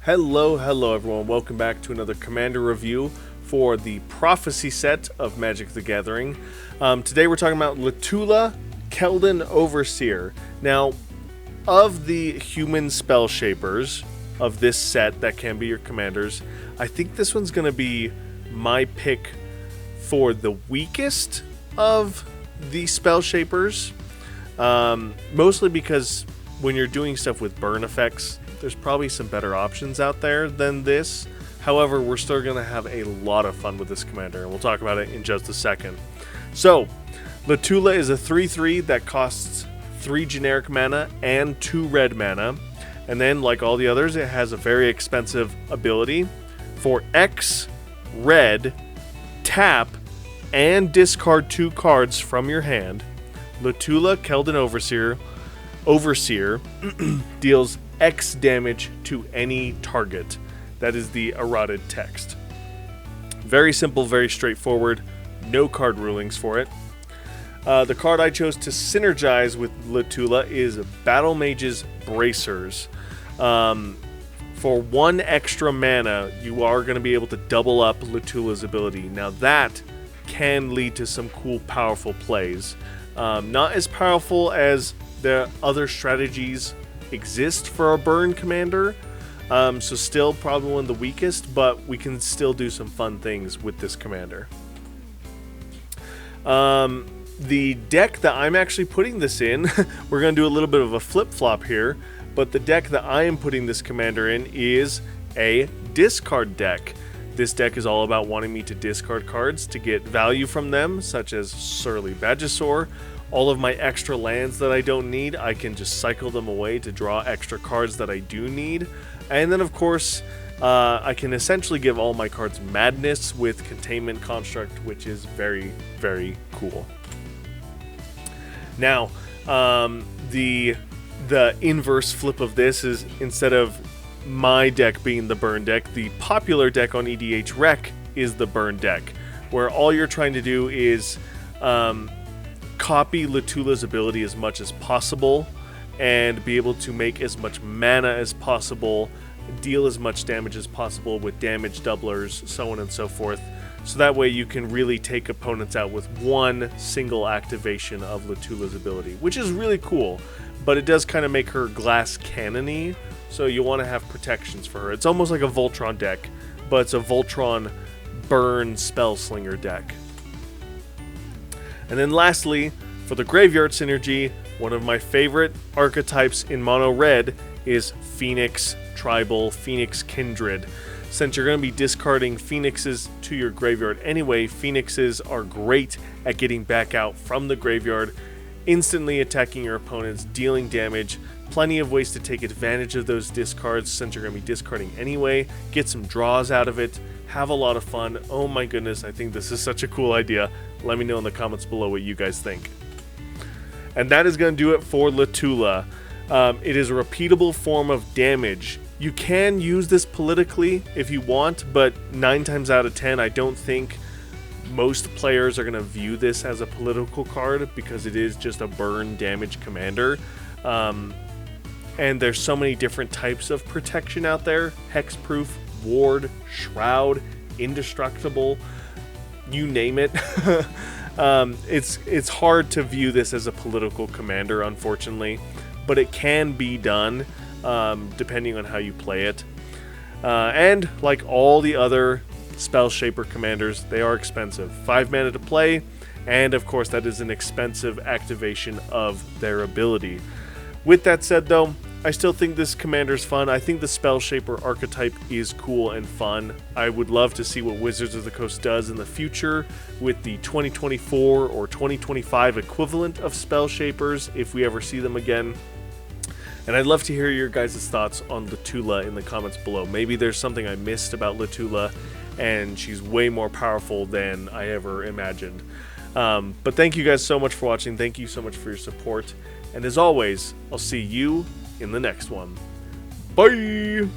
Hello everyone, welcome back to another Commander review for the Prophecy set of Magic the Gathering. Today we're talking about Latulla, Keldon Overseer. Now, of the human spell shapers of this set that can be your commanders, I think this one's going to be my pick for the weakest of the spell shapers. Mostly because when you're doing stuff with burn effects, there's probably some better options out there than this. However, we're still going to have a lot of fun with this commander, and we'll talk about it in just a second. So, Latulla is a 3/3 that costs 3 generic mana and 2 red mana. And then, like all the others, it has a very expensive ability. For X, red, tap, and discard 2 cards from your hand, Latulla Keldon Overseer deals X damage to any target. That is the erratted text. Very simple, very straightforward. No card rulings for it. The card I chose to synergize with Latulla is Battle Mage's Bracers. For 1 extra mana, you are going to be able to double up Latulla's ability. Now that can lead to some cool, powerful plays. Not as powerful as the other strategies exist for a burn commander, so still probably one of the weakest, but we can still do some fun things with this commander. The deck that I'm actually putting this in, we're going to do a little bit of a flip-flop here, but the deck that I am putting this commander in is a discard deck. This deck is all about wanting me to discard cards to get value from them, such as Surly Badgesaur. All of my extra lands that I don't need, I can just cycle them away to draw extra cards that I do need. And then, of course, I can essentially give all my cards Madness with Containment Construct, which is very, very cool. Now, the inverse flip of this is, instead of my deck being the burn deck, the popular deck on EDH Rec is the burn deck, where all you're trying to do is copy Latulla's ability as much as possible and be able to make as much mana as possible, deal as much damage as possible with damage doublers, so on and so forth. So that way you can really take opponents out with one single activation of Latulla's ability, which is really cool, but it does kind of make her glass cannon-y, so you want to have protections for her. It's almost like a Voltron deck, but it's a Voltron burn spell slinger deck. And then lastly, for the graveyard synergy, one of my favorite archetypes in mono red is Phoenix Tribal, Phoenix Kindred. Since you're going to be discarding Phoenixes to your graveyard anyway, Phoenixes are great at getting back out from the graveyard, instantly attacking your opponents, dealing damage. Plenty of ways to take advantage of those discards since you're going to be discarding anyway. Get some draws out of it. Have a lot of fun. Oh my goodness, I think this is such a cool idea. Let me know in the comments below what you guys think. And that is going to do it for Latulla. It is a repeatable form of damage. You can use this politically if you want, but 9 times out of 10, I don't think most players are going to view this as a political card because it is just a burn damage commander. And there's so many different types of protection out there. Hexproof, Ward, Shroud, Indestructible, you name it. It's hard to view this as a political commander, unfortunately, but it can be done depending on how you play it. And like all the other Spell Shaper commanders, they are expensive. 5 mana to play, and of course that is an expensive activation of their ability. With that said though, I still think this commander's fun. I think the Spell Shaper archetype is cool and fun. I would love to see what Wizards of the Coast does in the future with the 2024 or 2025 equivalent of Spell Shapers, if we ever see them again. And I'd love to hear your guys' thoughts on Latulla in the comments below. Maybe there's something I missed about Latulla, and she's way more powerful than I ever imagined. But thank you guys so much for watching. Thank you so much for your support. And as always, I'll see you in the next one. Bye!